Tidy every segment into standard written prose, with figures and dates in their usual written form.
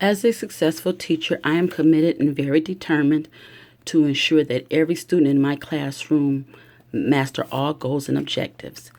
As a successful teacher, I am committed and very determined to ensure that every student in my classroom master all goals and objectives.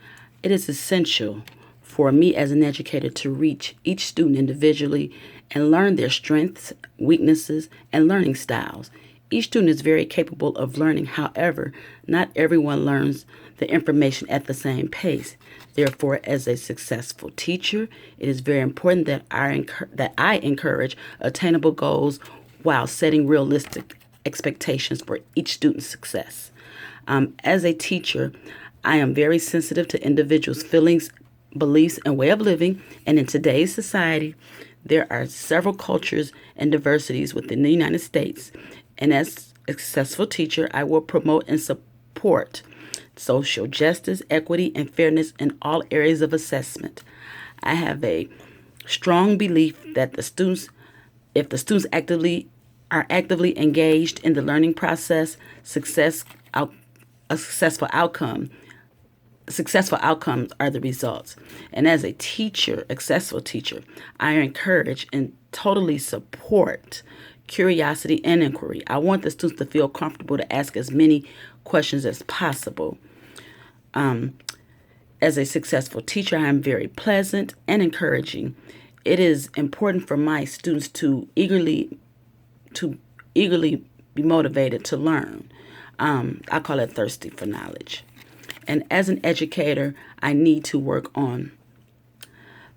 It is essential for me as an educator to reach each student individually and learn their strengths, weaknesses, and learning styles. Each student is very capable of learning. However, not everyone learns the information at the same pace. Therefore, as a successful teacher, it is very important that I encourage attainable goals while setting realistic expectations for each student's success. As a teacher, I am very sensitive to individuals' feelings, beliefs, and way of living. And in today's society, there are several cultures and diversities within the United States. And as a successful teacher, I will promote and support social justice, equity, and fairness in all areas of assessment. I have a strong belief that if the students are actively engaged in the learning process, successful outcomes are the results. And as a teacher, successful teacher, I encourage and totally support curiosity and inquiry. I want the students to feel comfortable to ask as many questions as possible. As a successful teacher, I am very pleasant and encouraging. It is important for my students to eagerly be motivated to learn. I call it thirsty for knowledge. And as an educator, I need to work on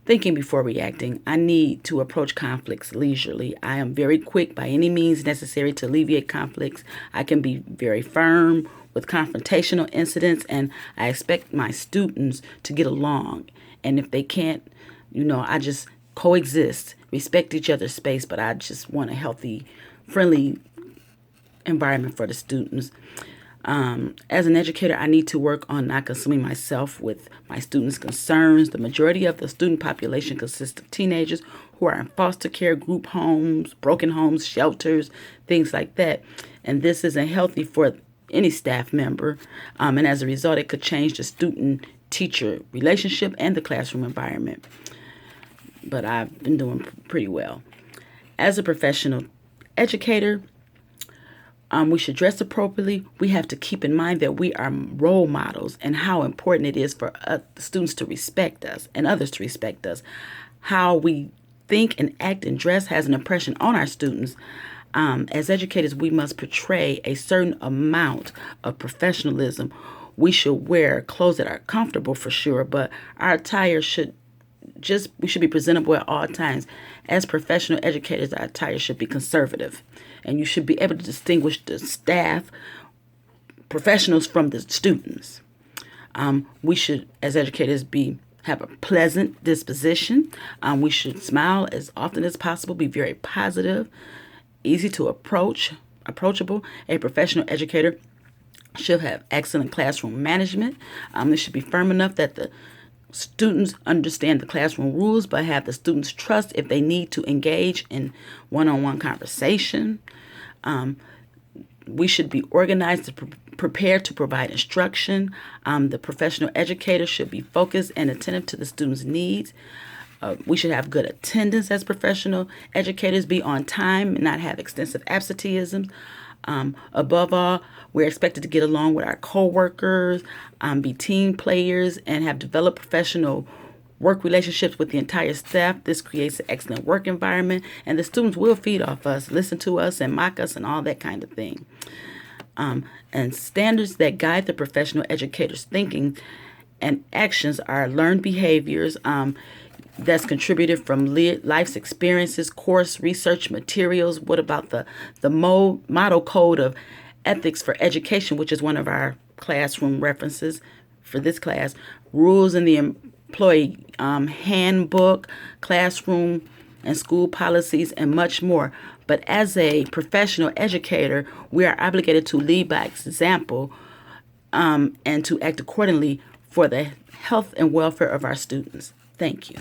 thinking before reacting. I need to approach conflicts leisurely. I am very quick by any means necessary to alleviate conflicts. I can be very firm with confrontational incidents, and I expect my students to get along. And if they can't, I just coexist, respect each other's space, but I just want a healthy, friendly environment for the students. As an educator, I need to work on not consuming myself with my students' concerns. The majority of the student population consists of teenagers who are in foster care, group homes, broken homes, shelters, things like that. And this isn't healthy for any staff member. And as a result, it could change the student-teacher relationship and the classroom environment. But I've been doing pretty well. As a professional educator, we should dress appropriately. We have to keep in mind that we are role models and how important it is for students to respect us and others to respect us. How we think and act and dress has an impression on our students. As educators, we must portray a certain amount of professionalism. We should wear clothes that are comfortable for sure, but our attire we should be presentable at all times. As professional educators, our attire should be conservative, and you should be able to distinguish the staff, professionals from the students. We should, as educators, have a pleasant disposition. We should smile as often as possible, be very positive, easy to approachable. A professional educator should have excellent classroom management. It should be firm enough that the students understand the classroom rules, but have the students trust if they need to engage in one-on-one conversation. We should be organized, prepared to provide instruction. The professional educator should be focused and attentive to the students' needs. We should have good attendance as professional educators, be on time and not have extensive absenteeism. Above all, we're expected to get along with our coworkers, be team players, and have developed professional work relationships with the entire staff. This creates an excellent work environment, and the students will feed off us, listen to us, and mock us, and all that kind of thing. And standards that guide the professional educator's thinking and actions are learned behaviors that's contributed from life's experiences, course research materials. What about the model code of ethics for education, which is one of our classroom references for this class, rules in the employee handbook, classroom and school policies, and much more. But as a professional educator, we are obligated to lead by example and to act accordingly for the health and welfare of our students. Thank you.